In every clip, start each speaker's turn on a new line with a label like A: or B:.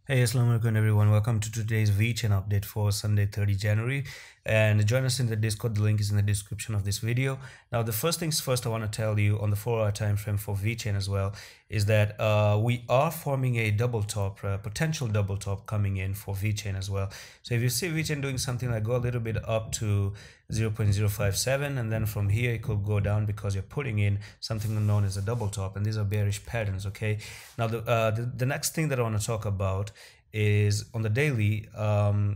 A: Hey, assalamu alaikum everyone. Welcome to today's VeChain update for Sunday, 30 January. And join us in the Discord. The link is in the description of this video. Now, the first things first, I want to tell you on the 4-hour time frame for VeChain as well is that we are forming a double top, potential double top coming in for VeChain as well. So if you see VeChain doing something like go a little bit up to 0.057, and then from here it could go down because you're putting in something known as a double top, and these are bearish patterns. Okay, now the next thing that I want to talk about is on the daily.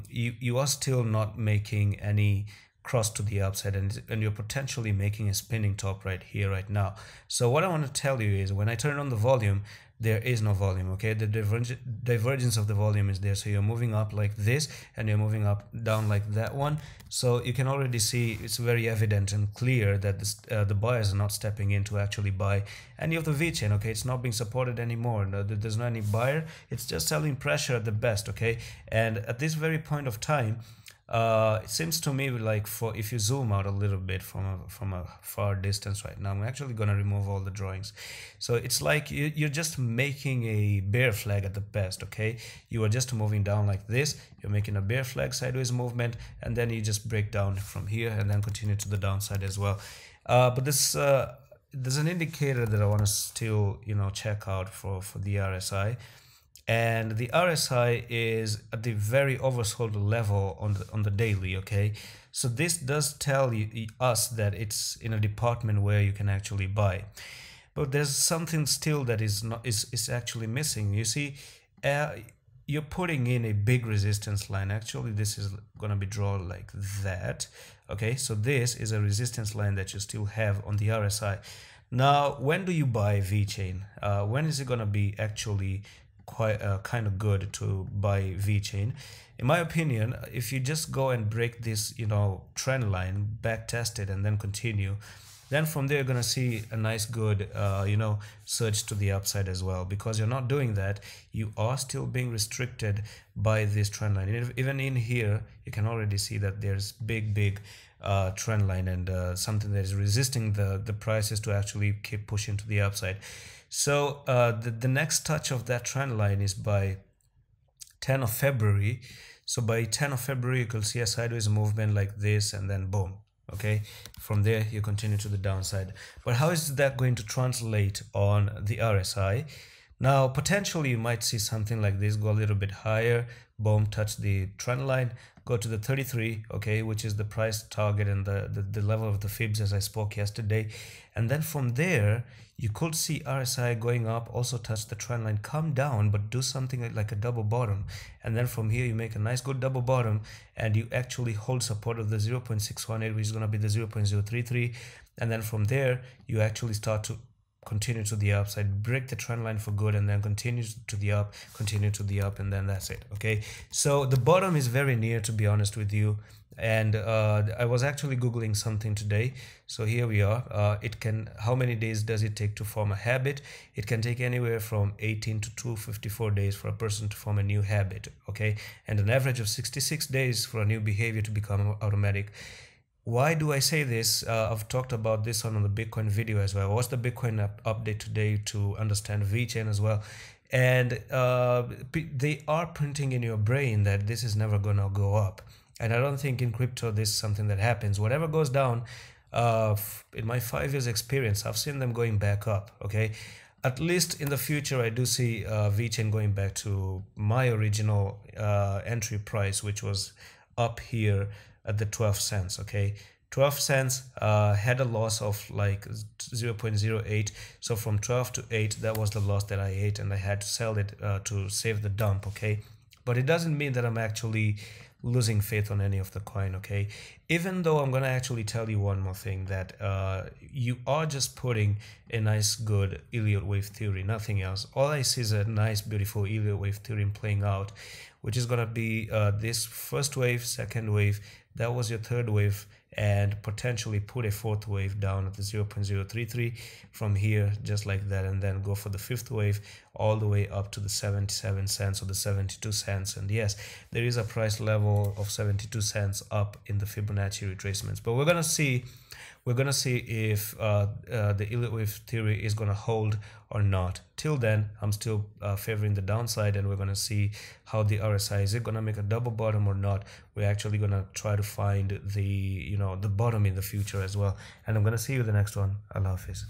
A: You are still not making any cross to the upside, and you're potentially making a spinning top right here right now. So what I want to tell you is when I turn on the volume, there is no volume. Okay, the divergence of the volume is there, so you're moving up like this and you're moving up down like that one. So you can already see it's very evident and clear that the buyers are not stepping in to actually buy any of the VeChain. Okay, it's not being supported anymore. No, there's no any buyer, it's just selling pressure at the best. Okay, and at this very point of time, it seems to me like if you zoom out a little bit from a far distance right now, I'm actually going to remove all the drawings. So it's like you're just making a bear flag at the best. Okay, you are just moving down like this, you're making a bear flag sideways movement, and then you just break down from here and then continue to the downside as well. But this there's an indicator that I want to still check out for the RSI. And the RSI is at the very oversold level on the daily. Okay, so this does tell us that it's in a department where you can actually buy, but there's something still that is actually missing. You see, you're putting in a big resistance line. Actually, this is going to be drawn like that. Okay, so this is a resistance line that you still have on the RSI. Now, when do you buy VeChain? When is it going to be actually quite kind of good to buy VeChain? In my opinion, if you just go and break this trend line, back test it, and then continue, then from there you're gonna see a nice good surge to the upside as well. Because you're not doing that, you are still being restricted by this trend line. Even in here you can already see that there's big trend line, and something that is resisting the prices to actually keep pushing to the upside. So the next touch of that trend line is by 10 of February. So by 10 of February, you could see a sideways movement like this, and then boom. Okay, from there you continue to the downside. But how is that going to translate on the RSI? Now, potentially you might see something like this go a little bit higher, boom, touch the trend line, go to the 33, okay, which is the price target and the level of the fibs as I spoke yesterday. And then from there, you could see RSI going up, also touch the trend line, come down, but do something like a double bottom. And then from here, you make a nice good double bottom, and you actually hold support of the 0.618, which is going to be the 0.033. And then from there, you actually start to continue to the upside, break the trend line for good, and then continue to the up, and then that's it. Okay, so the bottom is very near, to be honest with you. And I was actually googling something today, so here we are. How many days does it take to form a habit? It can take anywhere from 18 to 254 days for a person to form a new habit. Okay, and an average of 66 days for a new behavior to become automatic. Why do I say this? I've talked about this on the Bitcoin video as well. What's the Bitcoin update today to understand VeChain as well? And they are printing in your brain that this is never gonna go up. And I don't think in crypto this is something that happens. Whatever goes down, in my 5 years experience, I've seen them going back up. Okay, at least in the future, I do see VeChain going back to my original entry price, which was up here at the 12 cents. Okay, 12 cents had a loss of like 0.08. So from 12 to 8, that was the loss that I ate, and I had to sell it to save the dump. Okay, but it doesn't mean that I'm actually losing faith on any of the coin. Okay, even though I'm gonna actually tell you one more thing, that you are just putting a nice good Elliott wave theory, nothing else. All I see is a nice beautiful Elliott wave theory playing out, which is gonna be this first wave, second wave, that was your third wave, and potentially put a fourth wave down at the 0.033 from here, just like that, and then go for the fifth wave all the way up to the 77 cents or the 72 cents. And yes, there is a price level of 72 cents up in the Fibonacci retracements, but we're gonna see if the elliott wave theory is going to hold or not. Till then, I'm still favoring the downside, and we're going to see how the RSI is it going to make a double bottom or not. We're actually going to try to find the the bottom in the future as well. And I'm going to see you in the next one. Allah Hafiz.